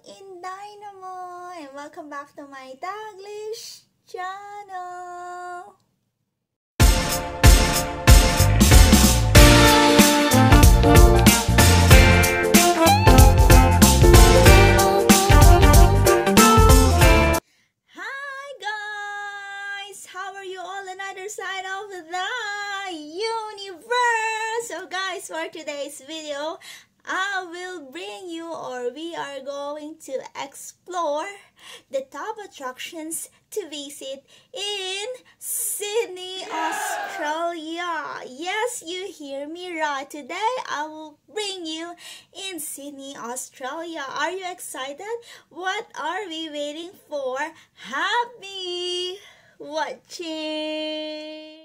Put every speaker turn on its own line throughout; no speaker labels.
InDaynaMo and welcome back to my Taglish channel. Hi guys! How are you all on the other side of the universe? So guys, for today's video, I will bring you, or we are going to explore the top attractions to visit in Sydney, Australia. Yes, you hear me right. Today I will bring you in Sydney, Australia. Are you excited? What are we waiting for? Happy watching!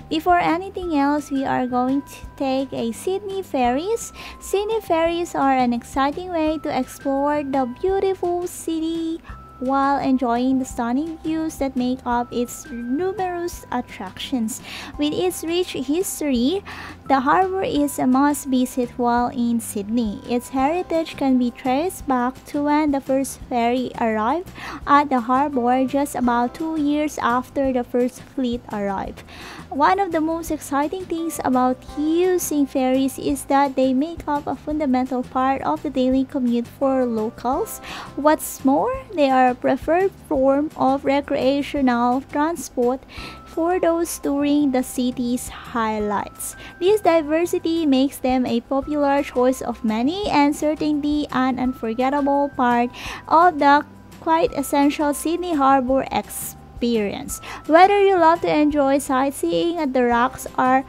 Before anything else, we are going to take a Sydney ferries. Sydney ferries are an exciting way to explore the beautiful city while enjoying the stunning views that make up its numerous attractions. With its rich history, the harbour is a must-visit while in Sydney. Its heritage can be traced back to when the first ferry arrived at the harbour just about 2 years after the first fleet arrived. One of the most exciting things about using ferries is that they make up a fundamental part of the daily commute for locals. What's more, they are a preferred form of recreational transport for those touring the city's highlights. This diversity makes them a popular choice of many and certainly an unforgettable part of the quite essential Sydney Harbour experience. Whether you love to enjoy sightseeing at the rocks or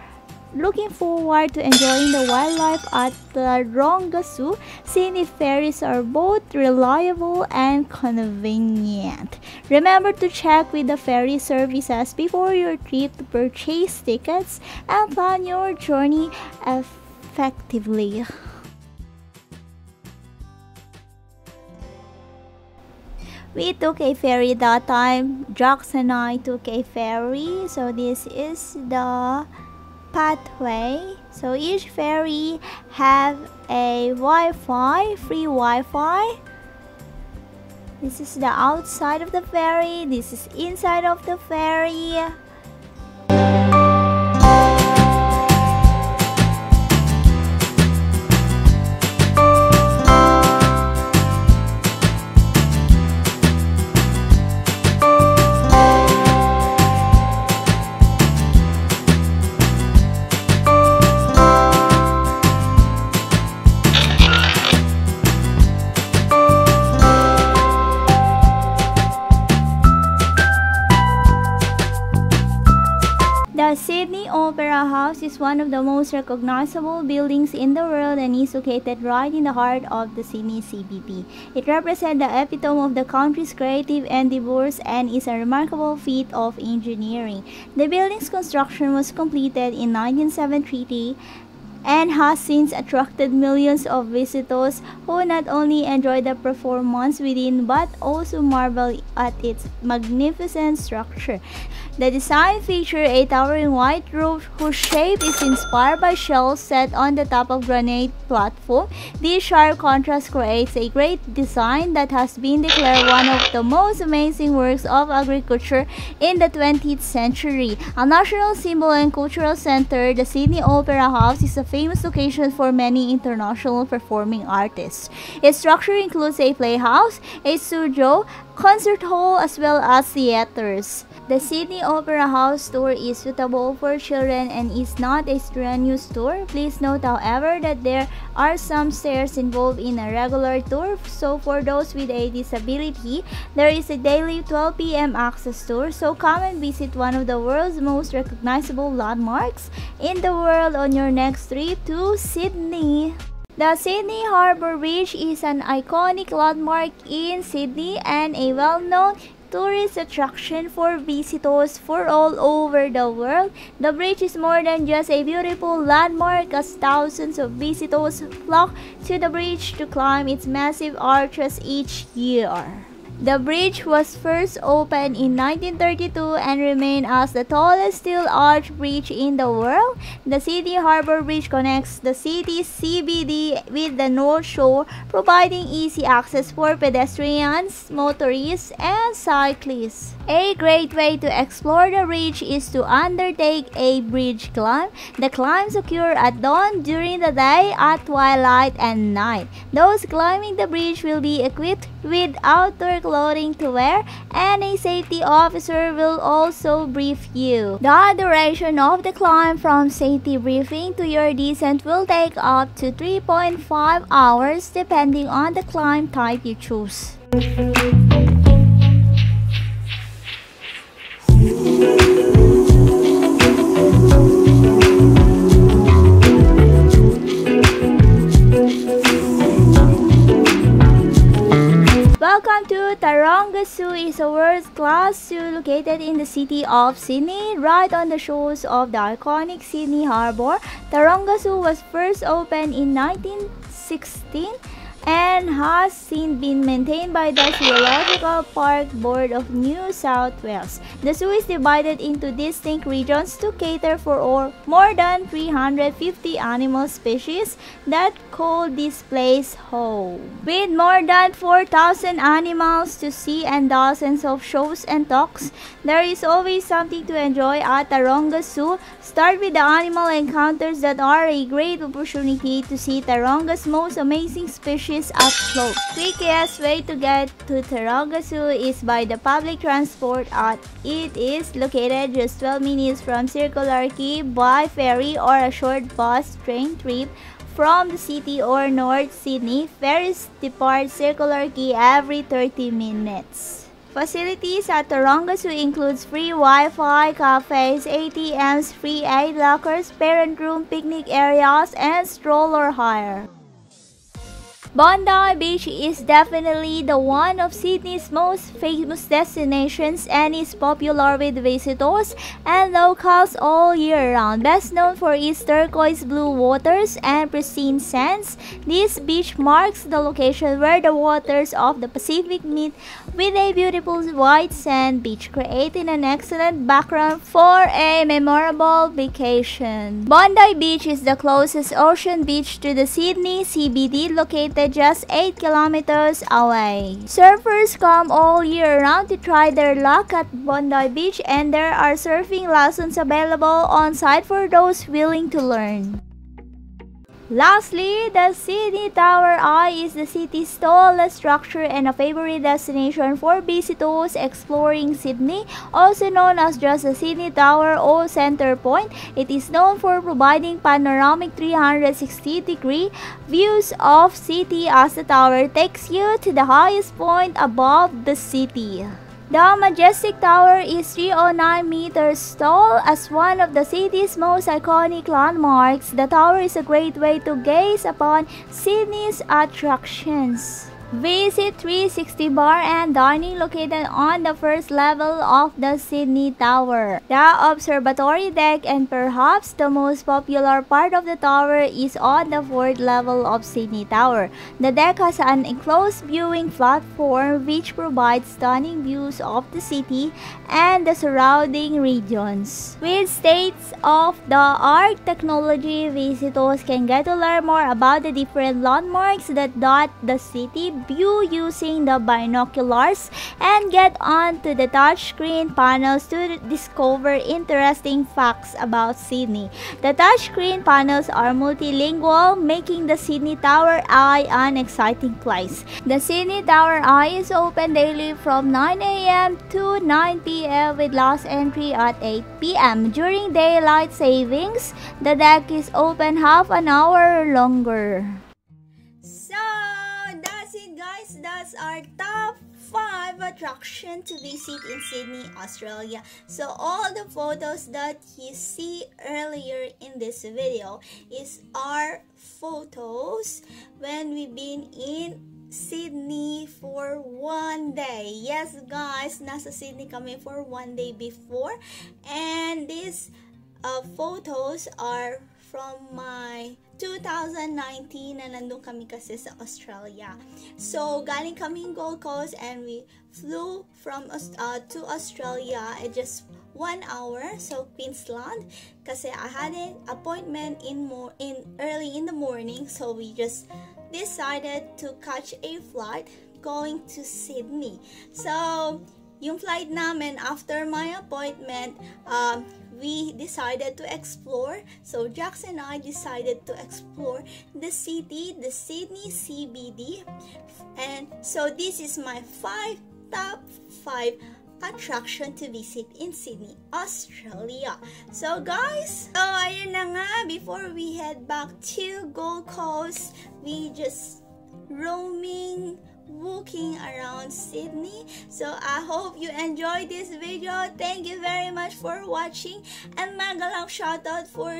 looking forward to enjoying the wildlife at the Taronga Zoo, Sydney ferries are both reliable and convenient. Remember to check with the ferry services before your trip to purchase tickets and plan your journey effectively. We took a ferry that time. Jax and I took a ferry. So this is the pathway. So each ferry have a Wi-Fi, free Wi-Fi. This is the outside of the ferry. This is inside of the ferry. The Sydney Opera House is one of the most recognizable buildings in the world and is located right in the heart of the Sydney CBD. It represents the epitome of the country's creative endeavors and is a remarkable feat of engineering. The building's construction was completed in 1973 and has since attracted millions of visitors who not only enjoy the performance within but also marvel at its magnificent structure. The design features a towering white roof whose shape is inspired by shells set on the top of granite platform. This sharp contrast creates a great design that has been declared one of the most amazing works of architecture in the 20th century. A national symbol and cultural center, the Sydney Opera House is a famous location for many international performing artists. Its structure includes a playhouse, a studio, concert hall, as well as theaters. The Sydney Opera House tour is suitable for children and is not a strenuous tour. Please note, however, that there are some stairs involved in a regular tour, so for those with a disability, there is a daily 12 p.m. access tour, so come and visit one of the world's most recognizable landmarks in the world on your next trip to Sydney. The Sydney Harbour Bridge is an iconic landmark in Sydney and a well-known tourist attraction for visitors from all over the world. The bridge is more than just a beautiful landmark, as thousands of visitors flock to the bridge to climb its massive arches each year. The bridge was first opened in 1932 and remained as the tallest steel arch bridge in the world. The Sydney Harbour Bridge connects the city's CBD with the North Shore, providing easy access for pedestrians, motorists, and cyclists. A great way to explore the bridge is to undertake a bridge climb. The climbs occur at dawn, during the day, at twilight, and night. Those climbing the bridge will be equipped with outdoor clothing to wear, and a safety officer will also brief you. The duration of the climb from safety briefing to your descent will take up to 3.5 hours depending on the climb type you choose. Welcome to Taronga Zoo. Is a world-class zoo located in the city of Sydney, right on the shores of the iconic Sydney Harbour. Taronga Zoo was first opened in 1916 and has since been maintained by the Zoological Park Board of New South Wales. The zoo is divided into distinct regions to cater for more than 350 animal species that call this place home. With more than 4,000 animals to see and dozens of shows and talks, there is always something to enjoy at Taronga Zoo. Start with the animal encounters that are a great opportunity to see Taronga's most amazing species up close. Quickest way to get to Taronga Zoo is by the public transport. It is located just 12 minutes from Circular Quay by ferry, or a short bus train trip from the city or North Sydney. Ferries depart Circular Quay every 30 minutes. Facilities at Taronga Zoo includes free Wi-Fi, cafes, ATMs, free aid lockers, parent room, picnic areas, and stroller hire. Bondi Beach is definitely the one of Sydney's most famous destinations and is popular with visitors and locals all year round. Best known for its turquoise blue waters and pristine sands, this beach marks the location where the waters of the Pacific meet with a beautiful white sand beach, creating an excellent background for a memorable vacation. Bondi Beach is the closest ocean beach to the Sydney CBD, located just 8 kilometers away. Surfers come all year round to try their luck at Bondi Beach, and there are surfing lessons available on site for those willing to learn. Lastly, the Sydney Tower Eye is the city's tallest structure and a favorite destination for visitors exploring Sydney, also known as just the Sydney Tower or Center Point. It is known for providing panoramic 360-degree views of city as the tower takes you to the highest point above the city. The majestic tower is 309 meters tall. As one of the city's most iconic landmarks, the tower is a great way to gaze upon Sydney's attractions. Visit 360 Bar and Dining, located on the first level of the Sydney Tower. The observatory deck, and perhaps the most popular part of the tower, is on the fourth level of Sydney Tower. The deck has an enclosed viewing platform which provides stunning views of the city and the surrounding regions. With state-of-the-art technology, visitors can get to learn more about the different landmarks that dot the city, view using the binoculars, and get onto the touchscreen panels to discover interesting facts about Sydney. The touchscreen panels are multilingual, making the Sydney Tower Eye an exciting place. The Sydney Tower Eye is open daily from 9 a.m. to 9 p.m. with last entry at 8 p.m. During daylight savings, the deck is open half an hour longer. Guys, that's our top 5 attractions to visit in Sydney, Australia. So all the photos that you see earlier in this video is our photos when we've been in Sydney for 1 day. Yes guys, nasa Sydney kami for 1 day before, and these photos are from my 2019 na nandun kami kasi sa Australia. So, galing kaming Gold Coast and we flew from to Australia at just 1 hour, so Queensland, kasi I had an appointment in early in the morning, so we just decided to catch a flight going to Sydney. So, yung flight namin after my appointment, we decided to explore. So Jax and I decided to explore the city, the Sydney CBD. And so this is my top 5 attraction to visit in Sydney, Australia. So guys, so ayun na nga, before we head back to Gold Coast, we just walking around Sydney. So I hope you enjoyed this video. Thank you very much for watching, and mega long shout out for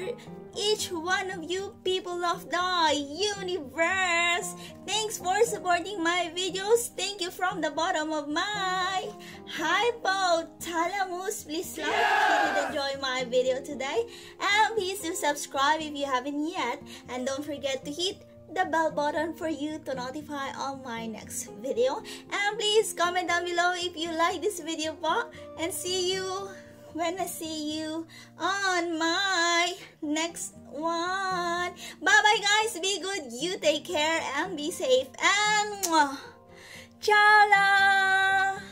each one of you people of the universe. Thanks for supporting my videos. Thank you from the bottom of my hypothalamus. Please like if you did enjoy my video today, and please do subscribe if you haven't yet, and don't forget to hit the bell button for you to notify on my next video. And please comment down below if you like this video po, and see you when I see you on my next one. Bye bye guys, be good, you take care and be safe, and ciao.